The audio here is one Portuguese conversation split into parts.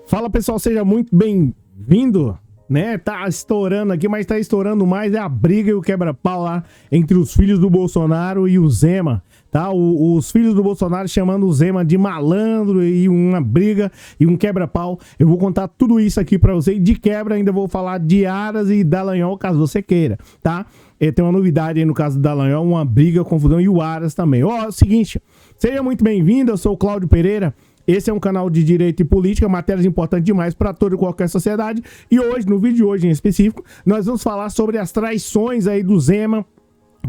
Fala pessoal, seja muito bem-vindo, né? Tá estourando aqui, mas tá estourando mais é a briga e o quebra-pau lá entre os filhos do Bolsonaro e o Zema, tá? Os filhos do Bolsonaro chamando o Zema de malandro e uma briga e um quebra-pau. Eu vou contar tudo isso aqui pra você e de quebra ainda vou falar de Aras e Dallagnol, caso você queira, tá? Tem uma novidade aí no caso do Dallagnol, uma briga, confusão e o Aras também. Ó, é o seguinte, seja muito bem-vindo, eu sou o Cláudio Pereira. Esse é um canal de direito e política, matérias importantes demais para toda e qualquer sociedade. E hoje, no vídeo de hoje em específico, nós vamos falar sobre as traições aí do Zema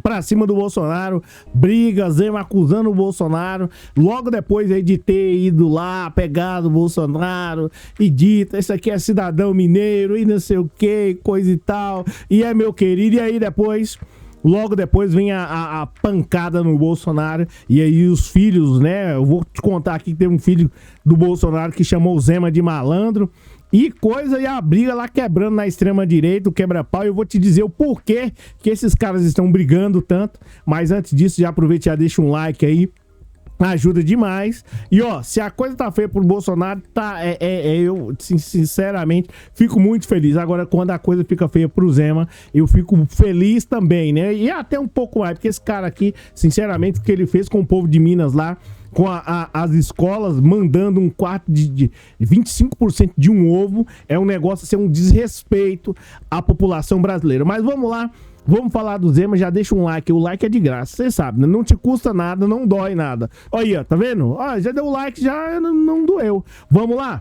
pra cima do Bolsonaro, briga, Zema acusando o Bolsonaro, logo depois aí de ter ido lá, pegado o Bolsonaro e dito, esse aqui é cidadão mineiro e não sei o que, coisa e tal, e é meu querido, e aí depois... Logo depois vem a pancada no Bolsonaro e aí os filhos, né? Eu vou te contar aqui que tem um filho do Bolsonaro que chamou o Zema de malandro e coisa, e a briga lá quebrando na extrema-direita, o quebra-pau. Eu vou te dizer o porquê que esses caras estão brigando tanto, mas antes disso, já aproveita e já deixa um like aí. Ajuda demais. E ó, se a coisa tá feia pro Bolsonaro, tá, eu sinceramente fico muito feliz. Agora, quando a coisa fica feia pro Zema, eu fico feliz também, né? E até um pouco mais, porque esse cara aqui, sinceramente, o que ele fez com o povo de Minas lá, com as escolas mandando um quarto de 25% de um ovo, é um negócio, assim, um desrespeito à população brasileira. Mas vamos lá. Vamos falar do Zema, já deixa um like, o like é de graça, você sabe, né? Não te custa nada, não dói nada. Olha aí, ó, tá vendo? Ó, já deu o like, já não doeu. Vamos lá?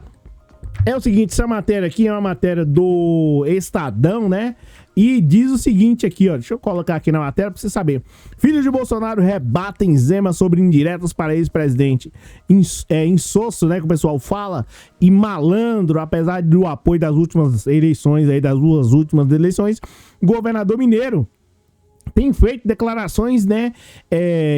É o seguinte, essa matéria aqui é uma matéria do Estadão, né? E diz o seguinte aqui, ó, deixa eu colocar aqui na matéria pra você saber. Filhos de Bolsonaro rebatem Zema sobre indiretas para ex-presidente. Insosso, né, que o pessoal fala, e malandro, apesar do apoio das últimas eleições, aí das duas últimas eleições, governador mineiro tem feito declarações, né,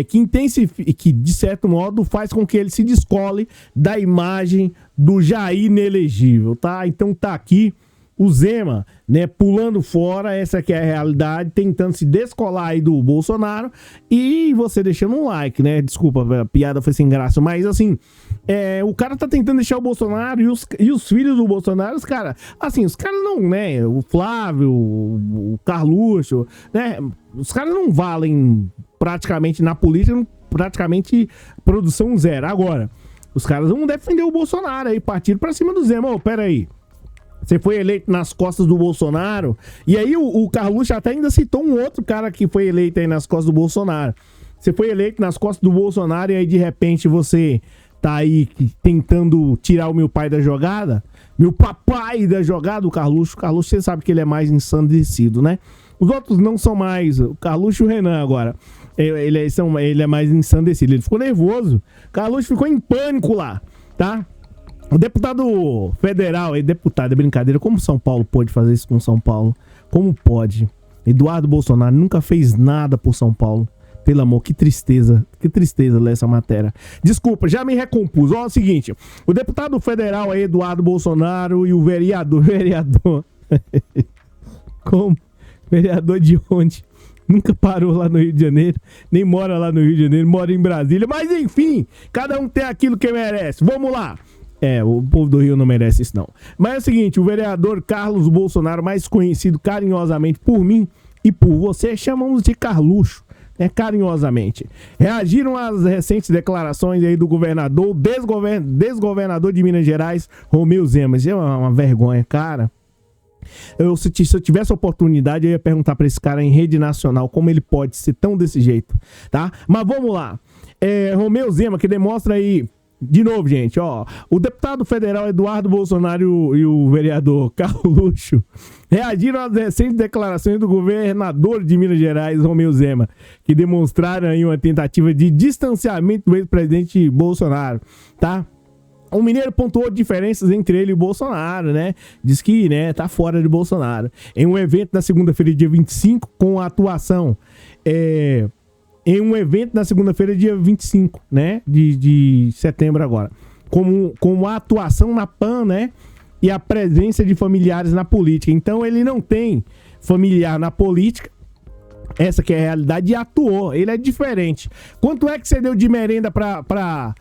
que de certo modo faz com que ele se descole da imagem do Jair inelegível, tá? Então tá aqui o Zema, né, pulando fora, essa que é a realidade, tentando se descolar aí do Bolsonaro e você deixando um like, né? Desculpa, a piada foi sem graça, mas assim, o cara tá tentando deixar o Bolsonaro e os filhos do Bolsonaro, os caras, assim, os caras não, né? O Flávio, o Carluxo, né? Os caras não valem praticamente na política, praticamente produção zero. Agora, os caras vão defender o Bolsonaro aí, partir pra cima do Zema. Ô, pera aí. Você foi eleito nas costas do Bolsonaro. E aí o Carluxo até ainda citou um outro cara que foi eleito aí nas costas do Bolsonaro. Você foi eleito nas costas do Bolsonaro e aí de repente você tá aí tentando tirar o meu pai da jogada. Meu papai da jogada, o Carluxo. O Carluxo, você sabe que ele é mais ensandecido, né? Os outros não são mais. O Carluxo e o Renan agora. Ele é mais ensandecido. Ele ficou nervoso. O Carluxo ficou em pânico lá, tá? O deputado federal, é brincadeira, como São Paulo pode fazer isso com São Paulo? Como pode? Eduardo Bolsonaro nunca fez nada por São Paulo. Pelo amor, que tristeza ler essa matéria. Desculpa, já me recompus. Ó, é o seguinte, o deputado federal aí, Eduardo Bolsonaro, e o vereador... Como? Vereador de onde? Nunca parou lá no Rio de Janeiro, nem mora lá no Rio de Janeiro, mora em Brasília. Mas enfim, cada um tem aquilo que merece. Vamos lá. O povo do Rio não merece isso não. Mas é o seguinte, o vereador Carlos Bolsonaro, mais conhecido carinhosamente por mim e por você, chamamos de Carluxo, né, carinhosamente, reagiram às recentes declarações aí do governador, desgovernador de Minas Gerais, Romeu Zema. Isso é uma vergonha, cara. Se eu tivesse a oportunidade, eu ia perguntar pra esse cara em rede nacional como ele pode ser tão desse jeito, tá? Mas vamos lá. Romeu Zema, que demonstra aí. De novo, gente, ó, o deputado federal Eduardo Bolsonaro e o vereador Carluxo reagiram às recentes declarações do governador de Minas Gerais, Romeu Zema, que demonstraram aí uma tentativa de distanciamento do ex-presidente Bolsonaro, tá? O mineiro pontuou diferenças entre ele e o Bolsonaro, né? Diz que, né, tá fora de Bolsonaro. Em um evento na segunda-feira, dia 25, com a atuação... Em um evento na segunda-feira, dia 25, né? De setembro agora. Com a atuação na PAN, né? E a presença de familiares na política. Então, ele não tem familiar na política. Essa que é a realidade. E atuou. Ele é diferente. Quanto é que você deu de merenda para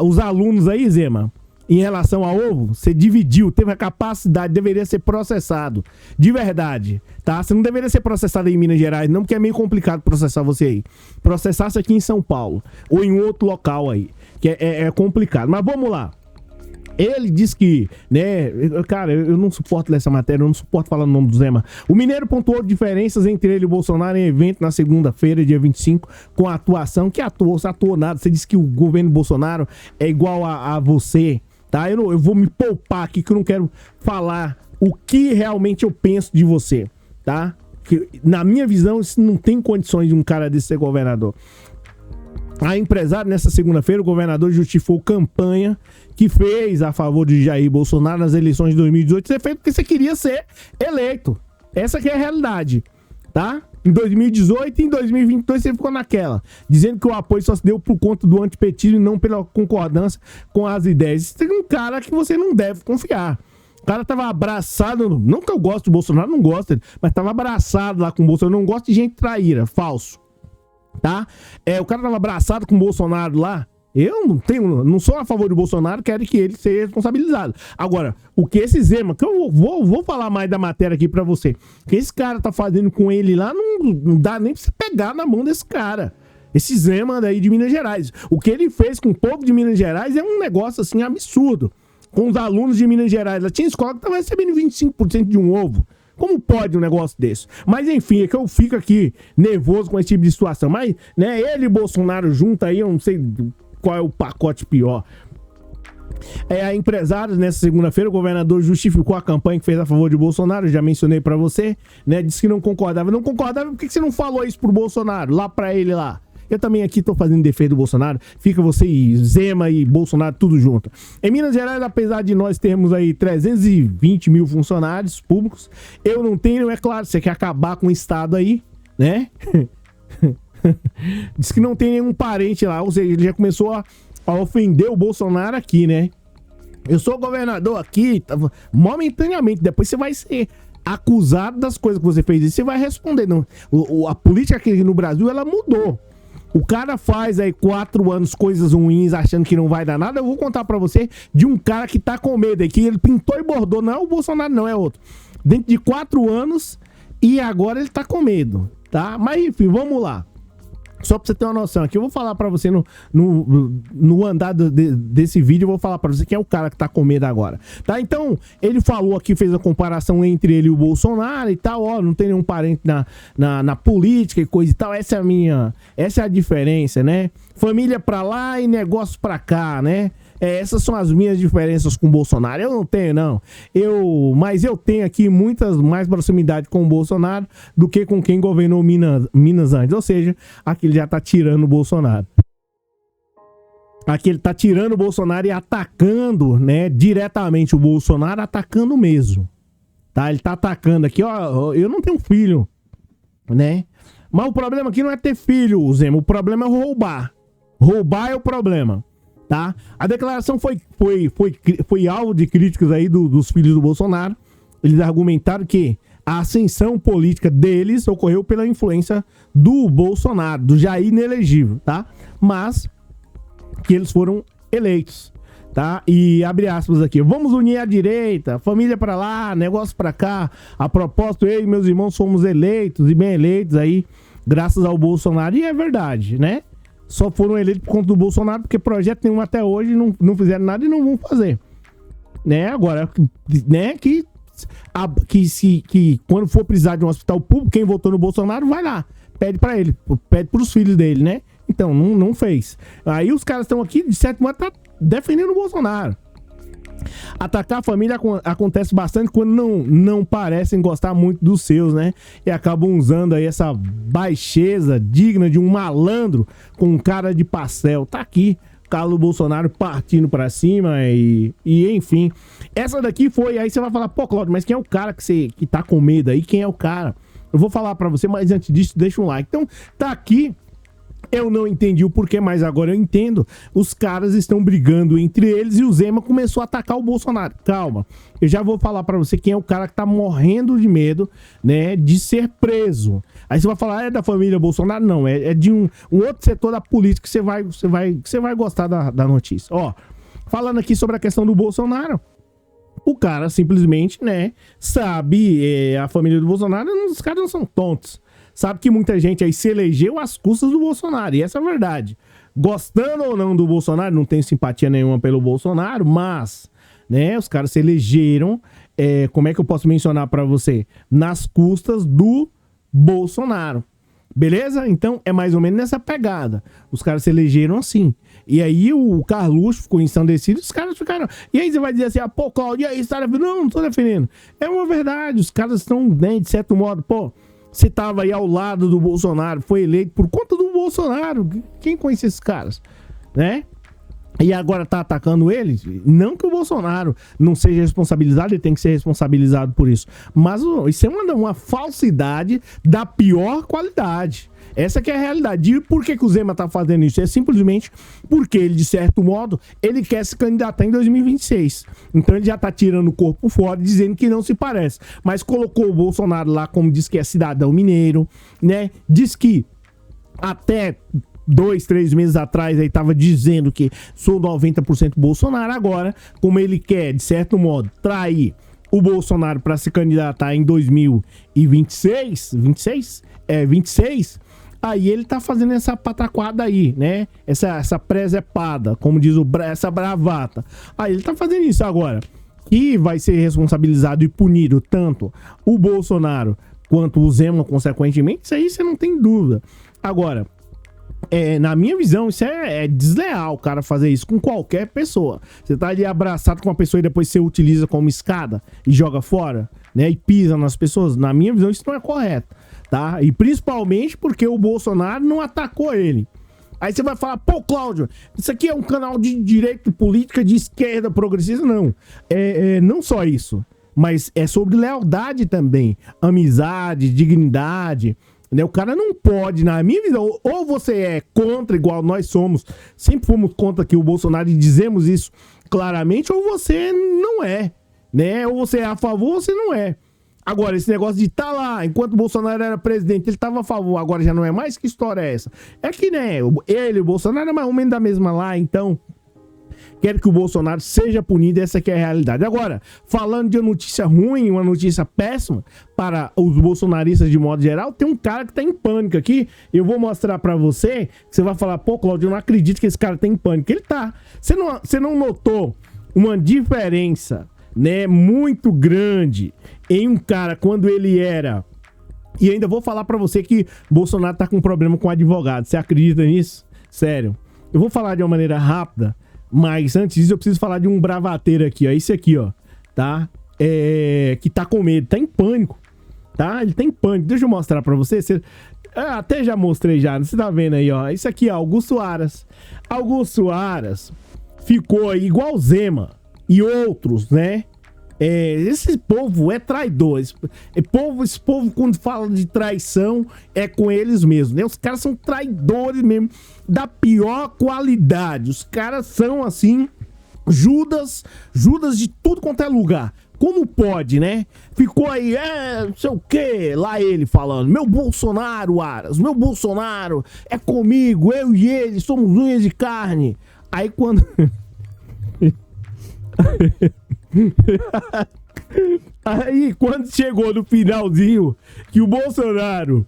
os alunos aí, Zema? em relação ao ovo, você dividiu, teve a capacidade, deveria ser processado. De verdade, tá? Você não deveria ser processado em Minas Gerais, não, porque é meio complicado processar você aí. Processasse aqui em São Paulo, ou em outro local aí, que é complicado. Mas vamos lá. Ele diz que, né, cara, eu não suporto ler essa matéria, eu não suporto falar o nome do Zema. O Mineiro pontuou diferenças entre ele e o Bolsonaro em evento na segunda-feira, dia 25, com a atuação. Que atuou? Você atuou nada. Você disse que o governo Bolsonaro é igual a você, tá? Eu vou me poupar aqui, que eu não quero falar o que realmente eu penso de você, tá? Que, na minha visão, isso não tem condições de um cara desse ser governador. A empresária, nessa segunda-feira, o governador justificou campanha que fez a favor de Jair Bolsonaro nas eleições de 2018. Você fez porque você queria ser eleito. Essa que é a realidade, tá? Em 2018 e em 2022 você ficou naquela, dizendo que o apoio só se deu por conta do antipetismo e não pela concordância com as ideias. Isso é um cara que você não deve confiar. O cara tava abraçado, não que eu gosto do Bolsonaro, não gosto dele, mas tava abraçado lá com o Bolsonaro. Eu não gosto de gente traíra, falso. Tá? O cara tava abraçado com o Bolsonaro lá. Eu não sou a favor do Bolsonaro, quero que ele seja responsabilizado. Agora, o que esse Zema, que eu vou falar mais da matéria aqui pra você, que esse cara tá fazendo com ele lá, não dá nem pra você pegar na mão desse cara. Esse Zema daí de Minas Gerais. O que ele fez com o povo de Minas Gerais é um negócio assim absurdo. Com os alunos de Minas Gerais. Lá tinha escola que tava recebendo 25% de um ovo. Como pode um negócio desse? Mas enfim, é que eu fico aqui nervoso com esse tipo de situação. Mas, né, ele e Bolsonaro junto aí, eu não sei qual é o pacote pior. A empresários, nessa segunda-feira, o governador justificou a campanha que fez a favor de Bolsonaro, eu já mencionei pra você, né, disse que não concordava. Não concordava, por que você não falou isso pro Bolsonaro, lá pra ele lá? Eu também aqui tô fazendo defesa do Bolsonaro. Fica você e Zema e Bolsonaro tudo junto. Em Minas Gerais, apesar de nós termos aí 320 mil funcionários públicos, eu não tenho, é claro, você quer acabar com o Estado aí, né? Diz que não tem nenhum parente lá, ou seja, ele já começou a ofender o Bolsonaro aqui, né? Eu sou governador aqui, momentaneamente, depois você vai ser acusado das coisas que você fez e você vai responder. Não, a política aqui no Brasil, ela mudou. O cara faz aí 4 anos coisas ruins achando que não vai dar nada. Eu vou contar pra você de um cara que tá com medo aí, que ele pintou e bordou. Não é o Bolsonaro, não, é outro. Dentro de 4 anos e agora ele tá com medo, tá? Mas enfim, vamos lá. Só pra você ter uma noção aqui, eu vou falar pra você no andar desse vídeo, eu vou falar pra você quem é o cara que tá com medo agora, tá? Então, ele falou aqui, fez a comparação entre ele e o Bolsonaro e tal, ó, não tem nenhum parente na política e coisa e tal, essa é a diferença, né? Família pra lá e negócio pra cá, né? Essas são as minhas diferenças com o Bolsonaro. Eu não tenho, não. Mas eu tenho aqui muitas mais proximidade com o Bolsonaro do que com quem governou Minas antes. Ou seja, aqui ele já tá tirando o Bolsonaro. Aqui ele tá tirando o Bolsonaro e atacando, né, diretamente o Bolsonaro, atacando mesmo. Tá? Ele tá atacando aqui, ó, eu não tenho filho, né? Mas o problema aqui não é ter filho, Zema. O problema é roubar. Roubar é o problema. Tá? A declaração foi alvo de críticas aí dos filhos do Bolsonaro. Eles argumentaram que a ascensão política deles ocorreu pela influência do Bolsonaro, do Jair inelegível, tá? Mas que eles foram eleitos, tá? E abre aspas aqui: vamos unir a direita, família pra lá, negócio pra cá. A propósito, eu e meus irmãos fomos eleitos e bem eleitos aí, graças ao Bolsonaro. E é verdade, né? Só foram eleitos por conta do Bolsonaro, porque projeto nenhum até hoje não fizeram nada e não vão fazer. Né? Agora, né, que quando for precisar de um hospital público, quem votou no Bolsonaro vai lá, pede pra ele, pede pros filhos dele, né? Então, não fez. Aí os caras estão aqui, de certo modo, tá defendendo o Bolsonaro. Atacar a família acontece bastante quando não parecem gostar muito dos seus, né? E acabam usando aí essa baixeza digna de um malandro com cara de pastel. Tá aqui, Carlos Bolsonaro partindo pra cima e enfim. Essa daqui foi, aí você vai falar, pô, Claudio, mas quem é o cara que tá com medo aí? Quem é o cara? Eu vou falar pra você, mas antes disso, deixa um like. Então, tá aqui. Eu não entendi o porquê, mas agora eu entendo. Os caras estão brigando entre eles e o Zema começou a atacar o Bolsonaro. Calma, eu já vou falar pra você quem é o cara que tá morrendo de medo, né, de ser preso. Aí você vai falar, é da família Bolsonaro? Não, é de um outro setor da política que você vai gostar da notícia. Ó, falando aqui sobre a questão do Bolsonaro. O cara simplesmente, né, sabe, a família do Bolsonaro, os caras não são tontos. Sabe que muita gente aí se elegeu às custas do Bolsonaro, e essa é a verdade. Gostando ou não do Bolsonaro, não tenho simpatia nenhuma pelo Bolsonaro, mas, né, os caras se elegeram, como é que eu posso mencionar pra você? Nas custas do Bolsonaro. Beleza? Então é mais ou menos nessa pegada. Os caras se elegeram assim. E aí o Carluxo ficou ensandecido, os caras ficaram. E aí você vai dizer assim, pô, Cláudio, e aí você tá defendendo? Não tô defendendo. É uma verdade, os caras estão, né, de certo modo, pô, você tava aí ao lado do Bolsonaro, foi eleito por conta do Bolsonaro. Quem conhece esses caras? Né? E agora tá atacando ele? Não que o Bolsonaro não seja responsabilizado, ele tem que ser responsabilizado por isso. Mas isso é uma falsidade da pior qualidade. Essa que é a realidade. E por que o Zema tá fazendo isso? É simplesmente porque ele, de certo modo, ele quer se candidatar em 2026. Então ele já tá tirando o corpo fora, dizendo que não se parece. Mas colocou o Bolsonaro lá como diz que é cidadão mineiro, né? Diz que até 2, 3 meses atrás aí tava dizendo que sou 90% Bolsonaro. Agora, como ele quer, de certo modo, trair o Bolsonaro para se candidatar em 2026, 26, aí ele tá fazendo essa pataquada aí, né? Essa presepada, como diz essa bravata. Aí ele tá fazendo isso agora. E vai ser responsabilizado e punido tanto o Bolsonaro quanto o Zema, consequentemente. Isso aí você não tem dúvida. Agora, na minha visão, isso é desleal, o cara fazer isso com qualquer pessoa. Você tá ali abraçado com uma pessoa e depois você utiliza como escada e joga fora, né? E pisa nas pessoas. Na minha visão, isso não é correto, tá? E principalmente porque o Bolsonaro não atacou ele. Aí você vai falar, pô, Cláudio, isso aqui é um canal de direito, política, de esquerda, progressista. Não, não só isso, mas é sobre lealdade também, amizade, dignidade, né? O cara não pode, na minha visão, ou você é contra, igual nós somos, sempre fomos contra aqui o Bolsonaro e dizemos isso claramente, ou você não é, né? Ou você é a favor ou você não é. Agora, esse negócio de estar lá, enquanto o Bolsonaro era presidente, ele estava a favor, agora já não é mais? Que história é essa? É que, né, ele, o Bolsonaro, é mais ou menos da mesma lá, então quero que o Bolsonaro seja punido, essa que é a realidade. Agora, falando de uma notícia ruim, uma notícia péssima para os bolsonaristas de modo geral, tem um cara que tá em pânico aqui, eu vou mostrar pra você, que você vai falar, pô, Cláudio, eu não acredito que esse cara tá em pânico. Ele tá. Você não notou uma diferença, né, muito grande em um cara quando ele era... E ainda vou falar pra você que Bolsonaro tá com problema com advogado. Você acredita nisso? Sério. Eu vou falar de uma maneira rápida, mas antes disso eu preciso falar de um bravateiro aqui, ó. Esse aqui, ó, tá? Que tá com medo, tá em pânico, tá? Ele tá em pânico. Deixa eu mostrar pra você. Até já mostrei já, você tá vendo aí, ó. Isso aqui, ó, Augusto Aras. Augusto Aras ficou aí igual Zema e outros, né? Esse povo é traidor. Esse povo, quando fala de traição, é com eles mesmos, né? Os caras são traidores mesmo, da pior qualidade. Os caras são, assim, Judas de tudo quanto é lugar. Como pode, né? Ficou aí, não sei o quê, lá ele falando, meu Bolsonaro, Aras, meu Bolsonaro é comigo, eu e ele somos unhas de carne. Aí quando... Aí quando chegou no finalzinho que o Bolsonaro,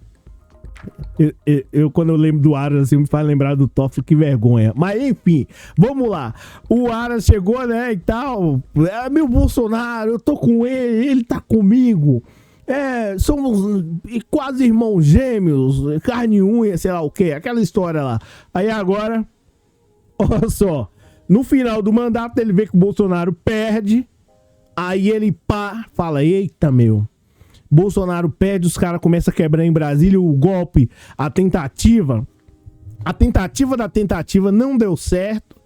quando eu lembro do Aras assim, me faz lembrar do Toffoli, que vergonha. Mas enfim, vamos lá. O Aras chegou, né, e tal, meu Bolsonaro, eu tô com ele tá comigo, somos quase irmãos gêmeos, carne e unha, sei lá o que, aquela história lá. Aí agora, olha só, no final do mandato ele vê que o Bolsonaro perde. Aí ele fala, eita meu, Bolsonaro perde, os caras começam a quebrar em Brasília, o golpe, a tentativa da tentativa não deu certo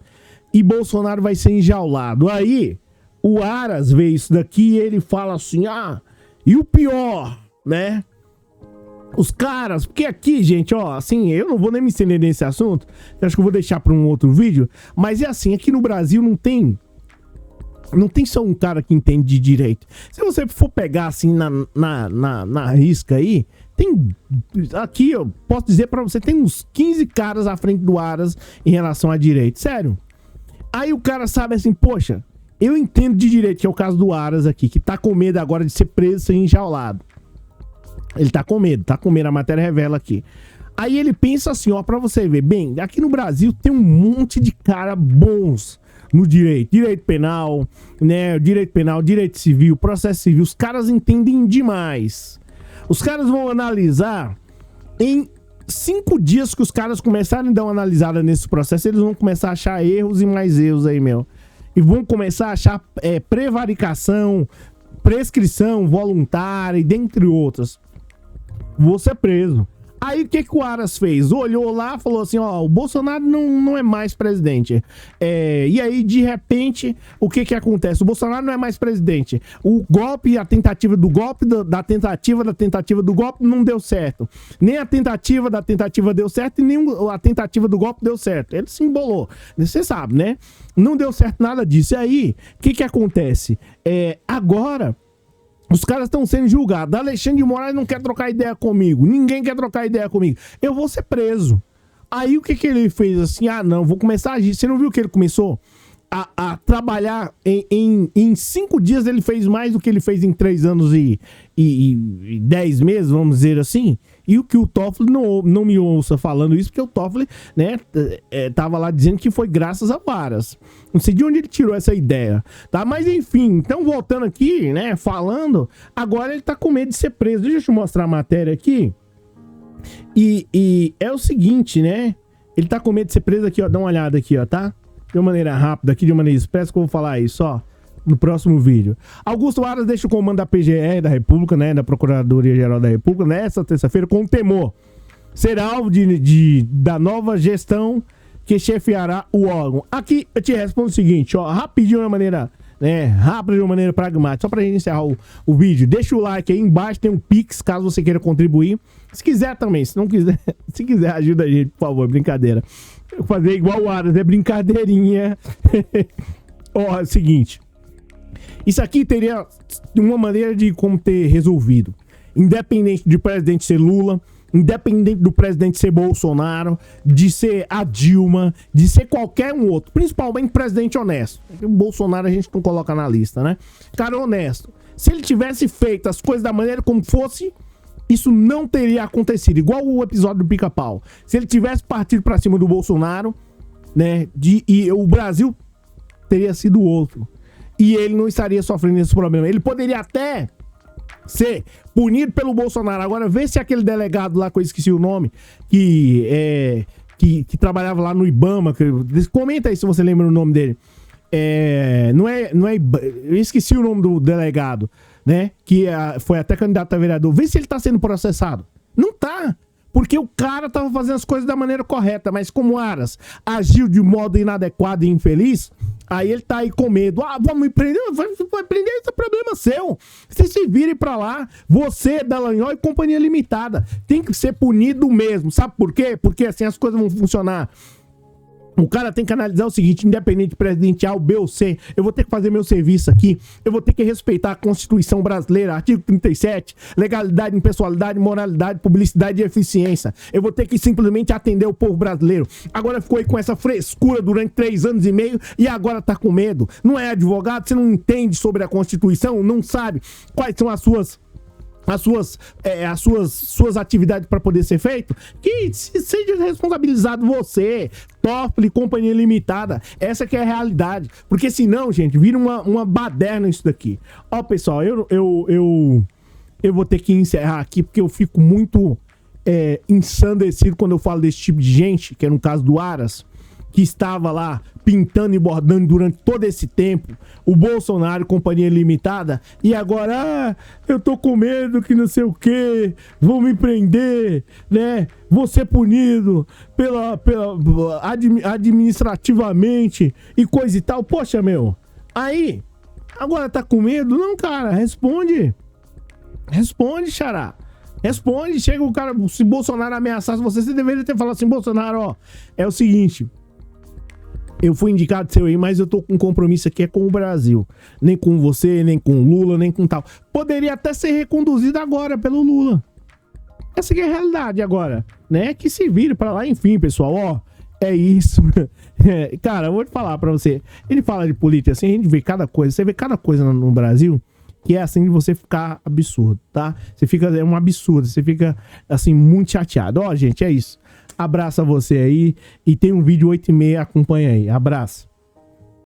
e Bolsonaro vai ser enjaulado. Aí o Aras vê isso daqui e ele fala assim, e o pior, né? Os caras, porque aqui, gente, ó, assim, eu não vou nem me estender nesse assunto, acho que eu vou deixar para um outro vídeo, mas é assim, aqui no Brasil não tem só um cara que entende de direito. Se você for pegar assim na risca aí, tem aqui, eu posso dizer pra você, tem uns 15 caras à frente do Aras em relação a direito, sério. Aí o cara sabe assim, poxa, eu entendo de direito, que é o caso do Aras aqui, que tá com medo agora de ser preso e ser enjaulado. Ele tá com medo, a matéria revela aqui. Aí ele pensa assim, ó, pra você ver, bem, aqui no Brasil tem um monte de cara bons no direito penal, né, direito civil, processo civil, os caras entendem demais. Os caras vão analisar em 5 dias que os caras começarem a dar uma analisada nesse processo, eles vão começar a achar erros e mais erros aí, meu. E vão começar a achar prevaricação, prescrição voluntária e dentre outras. Vou ser preso. Aí o que o Aras fez? Olhou lá, falou assim, ó, o Bolsonaro não é mais presidente. E aí, de repente, o que acontece? O Bolsonaro não é mais presidente. O golpe, a tentativa do golpe, da tentativa do golpe não deu certo. Nem a tentativa da tentativa deu certo e nem a tentativa do golpe deu certo. Ele se embolou. Você sabe, né? Não deu certo nada disso. E aí, o que acontece? Agora... os caras estão sendo julgados. Alexandre de Moraes não quer trocar ideia comigo. Ninguém quer trocar ideia comigo. Eu vou ser preso. Aí o que ele fez? Assim, não, vou começar a agir. Você não viu que ele começou a trabalhar em 5 dias? Ele fez mais do que ele fez em 3 anos e 10 meses, vamos dizer assim. E o que o Toffoli não me ouça falando isso, porque o Toffoli, né, tava lá dizendo que foi graças a Aras. Não sei de onde ele tirou essa ideia, tá? Mas enfim, então voltando aqui, né, falando, agora ele tá com medo de ser preso. Deixa eu te mostrar a matéria aqui. E é o seguinte, né, ele tá com medo de ser preso aqui, ó, dá uma olhada aqui, ó, tá? De uma maneira rápida aqui, de uma maneira expressa, que eu vou falar isso, ó, no próximo vídeo. Augusto Aras deixa o comando da PGR da República, né, da Procuradoria-Geral da República, nesta terça-feira, com temor. Será alvo da nova gestão que chefiará o órgão. Aqui eu te respondo o seguinte, ó, rapidinho, de uma maneira, né, rápida, de uma maneira pragmática, só pra gente encerrar o vídeo. Deixa o like aí embaixo, tem um Pix, caso você queira contribuir. Se quiser também, se não quiser, se quiser, ajuda a gente, por favor, brincadeira. Eu fazer igual o Aras, é brincadeirinha. Ó, é o seguinte. Isso aqui teria uma maneira de como ter resolvido. Independente de presidente ser Lula, independente do presidente ser Bolsonaro, de ser a Dilma, de ser qualquer um outro, principalmente presidente honesto. O Bolsonaro a gente não coloca na lista, né? Cara honesto. Se ele tivesse feito as coisas da maneira como fosse, isso não teria acontecido. Igual o episódio do Pica-Pau. Se ele tivesse partido pra cima do Bolsonaro, né? E o Brasil teria sido outro. E ele não estaria sofrendo esse problema. Ele poderia até ser punido pelo Bolsonaro. Agora, vê se aquele delegado lá, que eu esqueci o nome, que trabalhava lá no Ibama, comenta aí se você lembra o nome dele. Eu esqueci o nome do delegado, né? Que foi até candidato a vereador. Vê se ele tá sendo processado. Não tá. Porque o cara tava fazendo as coisas da maneira correta, mas como Aras agiu de modo inadequado e infeliz, aí ele tá aí com medo. Vamos me prender? Vai prender, esse é problema seu. Vocês se virem pra lá. Você, Dallagnol e Companhia Limitada, tem que ser punido mesmo. Sabe por quê? Porque assim as coisas vão funcionar. O cara tem que analisar o seguinte, independente de presidente A, B ou C, eu vou ter que fazer meu serviço aqui, eu vou ter que respeitar a Constituição brasileira, artigo 37, legalidade, impessoalidade, moralidade, publicidade e eficiência. Eu vou ter que simplesmente atender o povo brasileiro. Agora ficou aí com essa frescura durante 3 anos e meio e agora tá com medo. Não é advogado, você não entende sobre a Constituição, não sabe quais são as suas atividades para poder ser feito, que seja responsabilizado você, Toffoli, Companhia Limitada. Essa que é a realidade, porque senão, gente, vira uma baderna isso daqui. Ó, pessoal, eu vou ter que encerrar aqui, porque eu fico muito ensandecido quando eu falo desse tipo de gente, que é no caso do Aras, que estava lá pintando e bordando durante todo esse tempo, o Bolsonaro, Companhia Limitada, e agora, eu tô com medo que não sei o que, vão me prender, né, vou ser punido administrativamente e coisa e tal. Poxa, meu, aí, agora tá com medo? Não, cara, responde, xará. Responde, chega o cara, se Bolsonaro ameaçasse você deveria ter falado assim, Bolsonaro, ó, é o seguinte, eu fui indicado seu aí, mas eu tô com um compromisso aqui com o Brasil. Nem com você, nem com Lula, nem com tal. Poderia até ser reconduzido agora pelo Lula. Essa aqui é a realidade agora, né? Que se vire pra lá, enfim, pessoal, ó. É isso. Cara, eu vou te falar pra você. Ele fala de política assim, a gente vê cada coisa. Você vê cada coisa no Brasil que é assim de você ficar absurdo, tá? Você fica, é um absurdo, você fica assim muito chateado. Ó, gente, é isso. Abraço a você aí e tem um vídeo 8h30, acompanha aí. Abraço.